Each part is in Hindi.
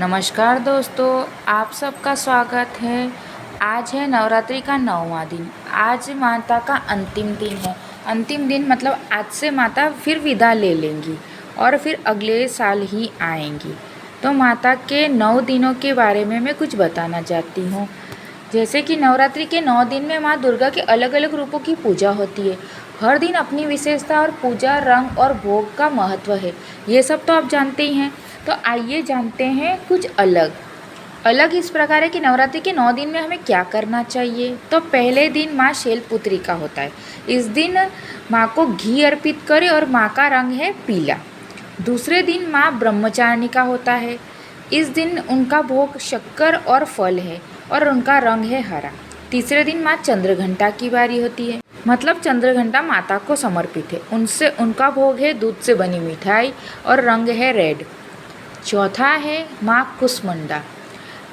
नमस्कार दोस्तों, आप सबका स्वागत है। आज है नवरात्रि का 9वां दिन। आज माता का अंतिम दिन है। अंतिम दिन मतलब आज से माता फिर विदा ले लेंगी और फिर अगले साल ही आएंगी। तो माता के 9 दिनों के बारे में मैं कुछ बताना चाहती हूँ। जैसे कि नवरात्रि के 9 दिन में माँ दुर्गा के अलग अलग रूपों की पूजा होती है। हर दिन अपनी विशेषता और पूजा रंग और भोग का महत्व है। ये सब तो आप जानते ही हैं। तो आइए जानते हैं कुछ अलग अलग इस प्रकार है कि नवरात्रि के 9 दिन में हमें क्या करना चाहिए। तो पहले दिन माँ शैलपुत्री का होता है। इस दिन माँ को घी अर्पित करें और माँ का रंग है पीला। दूसरे दिन माँ ब्रह्मचारिणी का होता है। इस दिन उनका भोग शक्कर और फल है और उनका रंग है हरा। तीसरे दिन माँ चंद्रघंटा की बारी होती है, मतलब चंद्रघंटा माता को समर्पित है। उनका भोग है दूध से बनी मिठाई और रंग है रेड। चौथा है माँ कुसमुंडा।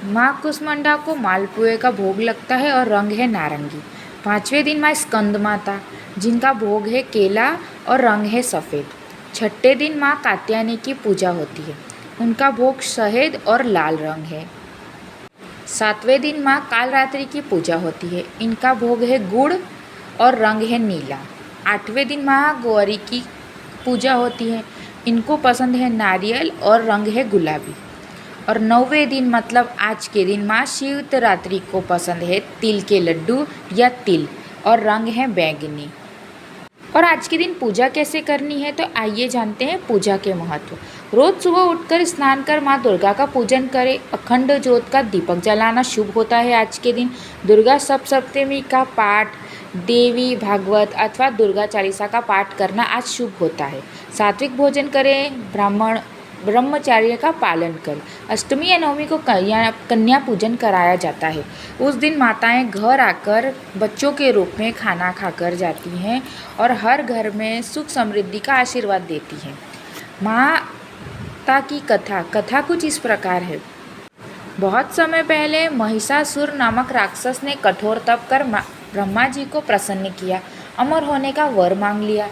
माँ कुसमुंडा को मालपुए का भोग लगता है और रंग है नारंगी। पाँचवें दिन माँ स्कंद माता, जिनका भोग है केला और रंग है सफ़ेद। छठे दिन माँ कात्यायनी की पूजा होती है। उनका भोग शहद और लाल रंग है। सातवें दिन माँ कालरात्रि की पूजा होती है। इनका भोग है गुड़ और रंग है नीला। आठवें दिन माँ गौरी की पूजा होती है। इनको पसंद है नारियल और रंग है गुलाबी। और 9वें दिन मतलब आज के दिन माँ शिवरात्रि को पसंद है तिल के लड्डू या तिल और रंग है बैंगनी। और आज के दिन पूजा कैसे करनी है, तो आइए जानते हैं पूजा के महत्व। रोज़ सुबह उठकर स्नान कर माँ दुर्गा का पूजन करें। अखंड ज्योत का दीपक जलाना शुभ होता है। आज के दिन दुर्गा सप्तमी का पाठ, देवी भागवत अथवा दुर्गा चालीसा का पाठ करना आज शुभ होता है। सात्विक भोजन करें, ब्रह्मचर्य का पालन करें। अष्टमी या नवमी को कन्या पूजन कराया जाता है। उस दिन माताएं घर आकर बच्चों के रूप में खाना खाकर जाती हैं और हर घर में सुख समृद्धि का आशीर्वाद देती हैं। माता की कथा कुछ इस प्रकार है। बहुत समय पहले महिषासुर नामक राक्षस ने कठोर तप कर ब्रह्मा जी को प्रसन्न किया, अमर होने का वर मांग लिया।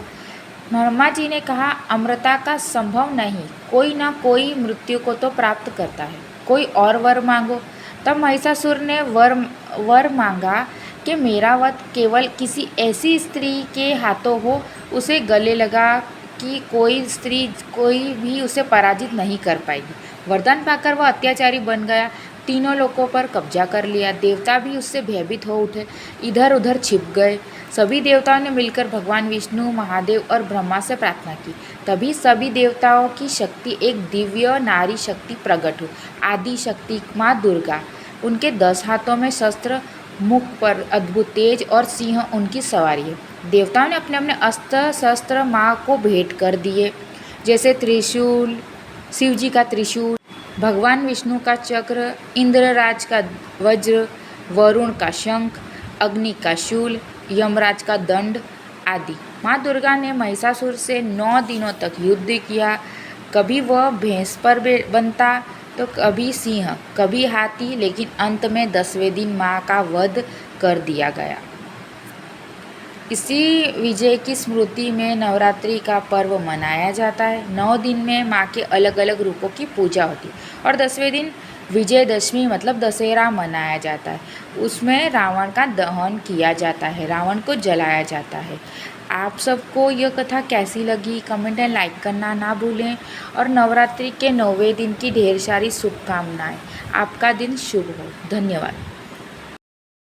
ब्रह्मा जी ने कहा, अमरता का संभव नहीं, कोई ना कोई मृत्यु को तो प्राप्त करता है, कोई और वर मांगो। तब महिषासुर ने वर मांगा कि मेरा वध केवल किसी ऐसी स्त्री के हाथों हो, उसे गले लगा कि कोई स्त्री कोई भी उसे पराजित नहीं कर पाएगी। वरदान पाकर वह अत्याचारी बन गया, तीनों लोकों पर कब्जा कर लिया। देवता भी उससे भयभीत हो उठे, इधर उधर छिप गए। सभी देवताओं ने मिलकर भगवान विष्णु, महादेव और ब्रह्मा से प्रार्थना की। तभी सभी देवताओं की शक्ति एक दिव्य नारी शक्ति प्रकट हुई, आदि शक्ति माँ दुर्गा। उनके 10 हाथों में शस्त्र, मुख पर अद्भुत तेज और सिंह उनकी सवारी है। देवताओं ने अपने अपने अस्त्र शस्त्र माँ को भेंट कर दिए, जैसे त्रिशूल, शिव जी का त्रिशूल, भगवान विष्णु का चक्र, इंद्रराज का वज्र, वरुण का शंख, अग्नि का शूल, यमराज का दंड आदि। माँ दुर्गा ने महिषासुर से 9 दिनों तक युद्ध किया। कभी वह भैंस पर बनता तो कभी सिंह, कभी हाथी, लेकिन अंत में 10वें दिन माँ का वध कर दिया गया। इसी विजय की स्मृति में नवरात्रि का पर्व मनाया जाता है। 9 दिन में माँ के अलग अलग रूपों की पूजा होती है और 10वें दिन विजयदशमी मतलब दशहरा मनाया जाता है। उसमें रावण का दहन किया जाता है, रावण को जलाया जाता है। आप सबको यह कथा कैसी लगी, कमेंट एंड लाइक करना ना भूलें। और नवरात्रि के 9वें दिन की ढेर सारी शुभकामनाएं। आपका दिन शुभ हो। धन्यवाद।